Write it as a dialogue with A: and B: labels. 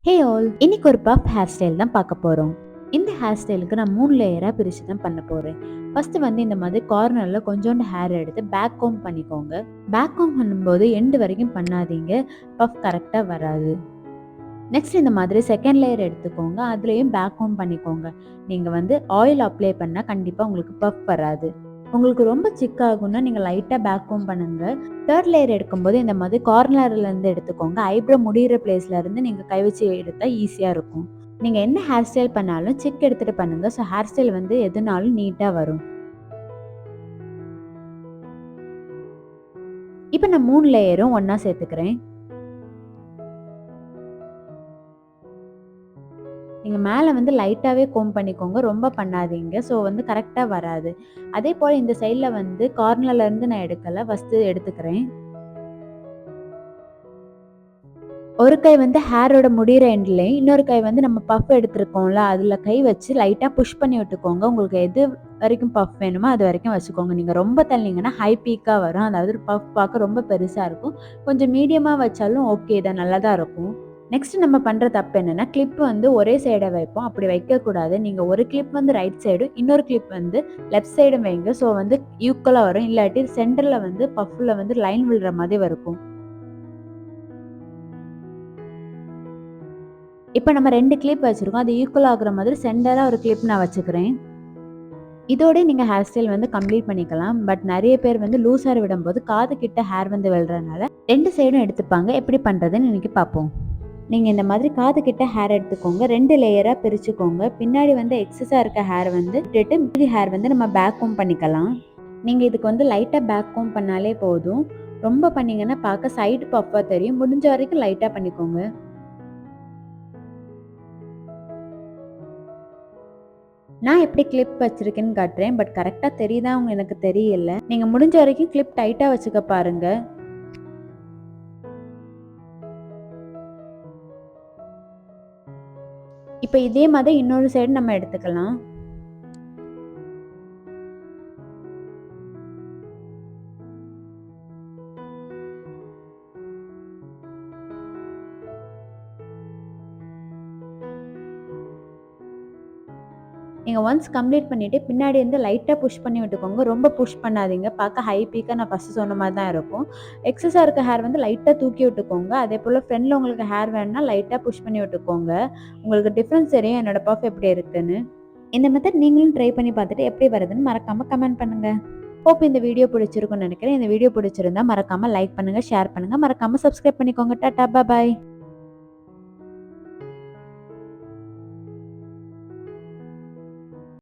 A: Hey all! இன்னைக்கு ஒரு puff hair style தான் பார்க்க போறோம். இந்த ஹேர் ஸ்டைலுக்கு நான் 3 லேயரா பிரிச்சு தான் பண்ண போறேன். ஃபர்ஸ்ட் வந்து இந்த மாதிரி கார்னர்ல கொஞ்சோண்டு ஹேர் எடுத்து பேக் கோம்ப் பண்ணிக்கோங்க. பேக் கோம்ப் பண்ணும்போது எண்ட் வரைக்கும் பண்ணாதீங்க. பஃப் கரெக்ட்டா வராது. நெக்ஸ்ட் இந்த மாதிரி செகண்ட் லேயர் எடுத்துக்கோங்க. அதுலயும் பேக் கோம்ப் பண்ணிக்கோங்க. நீங்க வந்து ஆயில் அப்ளை பண்ணா கண்டிப்பா உங்களுக்கு பஃப் வராது. உங்களுக்கு ரொம்ப சிக் ஆகும்னா நீங்க லைட்டா பேக் கோம்ப் பண்ணுங்க. தேர்ட் லேயர் எடுக்கும்போது இந்த மாதிரி கார்னர்ல இருந்து எடுத்துக்கோங்க. ஐப்ரோ முடியிற பிளேஸ்ல இருந்து நீங்க கை வச்சு எடுத்தா ஈஸியா இருக்கும். நீங்க என்ன ஹேர் ஸ்டைல் பண்ணாலும் சிக் எடுத்துட்டு பண்ணுங்க. ஸோ ஹேர் ஸ்டைல் வந்து எதுனாலும் நீட்டா வரும். இப்போ நான் 3 லேயரும் ஒண்ணா சேர்த்துக்கிறேன். நீங்க மேல வந்து லைட்டாவே கோம்ப் பண்ணிக்கோங்க. ரொம்ப பண்ணாதீங்க. ஸோ வந்து கரெக்ட்டா வராது. அதே போல இந்த சைடுல வந்து கார்னர்ல இருந்து நான் எடுக்கல. ஃபர்ஸ்ட் எடுத்துக்கிறேன். ஒரு கை வந்து ஹேரோட முடியிற எண்ட்லயும், இன்னொரு கை வந்து நம்ம பஃப் எடுத்திருக்கோம்ல, அதுல கை வச்சு லைட்டா புஷ் பண்ணி விட்டுக்கோங்க. உங்களுக்கு எது வரைக்கும் பஃப் வேணுமோ அது வரைக்கும் வச்சுக்கோங்க. நீங்க ரொம்ப தள்ளினீங்கன்னா ஹை பீக்கா வரும். அதாவது பஃப் பார்க்க ரொம்ப பெருசா இருக்கும். கொஞ்சம் மீடியமா வச்சாலும் ஓகே தான், நல்லா தான் இருக்கும். நெக்ஸ்ட் நம்ம பண்ற தப்பு என்னன்னா, கிளிப் வந்து ஒரே சைடா வைப்போம். அப்படி வைக்கக்கூடாது. நீங்க ஒரு கிளிப் வந்து ரைட் சைடும், இன்னொரு கிளிப் வந்து லெஃப்ட் சைடும் வைங்க. ஸோ வந்து ஈக்குவலா வரும். இல்லாட்டி சென்டர்ல வந்து பஃப்ல வந்து லைன் விழுற மாதிரி இருக்கும். இப்ப நம்ம 2 கிளிப் வச்சிருக்கோம். அது ஈக்குவல் ஆகுற மாதிரி சென்டரா ஒரு கிளிப் நான் வச்சுக்கிறேன். இதோட நீங்க ஹேர் ஸ்டைல் வந்து கம்ப்ளீட் பண்ணிக்கலாம். பட் நெறைய பேர் வந்து லூஸ் ஹேர் விடும்போது காது கிட்ட ஹேர் வந்து விழுறதுனால 2 சைடும் எடுத்துப்பாங்க. எப்படி பண்றதுன்னு இன்னைக்கு பார்ப்போம். நீங்க இந்த மாதிரி காது கிட்ட ஹேர் எடுத்துக்கோங்க. 2 லேயரா பிரிச்சுக்கோங்க. பின்னாடி வந்து எக்ஸஸா இருக்க ஹேர் வந்து விட்டுட்டு மீதி ஹேர் வந்து நம்ம பேக் கோம்ப் பண்ணிக்கலாம். நீங்க இதுக்கு வந்து லைட்டா பேக் கோம்ப் பண்ணாலே போதும். ரொம்ப பண்ணீங்கன்னா பார்க்க சைடு பஃப்பா தெரியும். முடிஞ்ச வரைக்கும் லைட்டா பண்ணிக்கோங்க. நான் எப்படி கிளிப் வச்சிருக்கேன்னு காட்டுறேன். பட் கரெக்ட்டா தெரியுதா எனக்கு தெரியல. நீங்க முடிஞ்ச வரைக்கும் கிளிப் டைட்டா வச்சுக்க பாருங்க. இப்ப இதே மாதிரி இன்னொரு சைடு நம்ம எடுத்துக்கலாம். நீங்க ஒன்ஸ் கம்ப்ளீட் பண்ணிட்டு பின்னாடி வந்து லைட்டா புஷ் பண்ணி விட்டுக்கோங்க. ரொம்ப புஷ் பண்ணாதீங்க. பார்க்க ஹை பீக்கா நான் ஃபர்ஸ்ட் சொன்ன மாரி தான் இருக்கும். எக்ஸஸா இருக்க ஹேர் வந்து லைட்டா தூக்கி விட்டுக்கோங்க. அதேபோல ஃப்ரண்ட்ல உங்களுக்கு ஹேர் வேணும்னா லைட்டா புஷ் பண்ணி விட்டுக்கோங்க. உங்களுக்கு டிஃபரன்ஸ் தெரியும் என்னோட பஃப் எப்படி இருக்குன்னு. இந்த மெத்தட் நீங்களும் ட்ரை பண்ணி பார்த்துட்டு எப்படி வருதுன்னு மறக்காம கமெண்ட் பண்ணுங்க. ஹோப் இந்த வீடியோ பிடிச்சிருக்கும்னு நினைக்கிறேன். இந்த வீடியோ பிடிச்சிருந்தா மறக்காம லைக் பண்ணுங்க, ஷேர் பண்ணுங்க, மறக்காம சப்ஸ்கிரைப் பண்ணிக்கோங்க. டாடா, பாய்.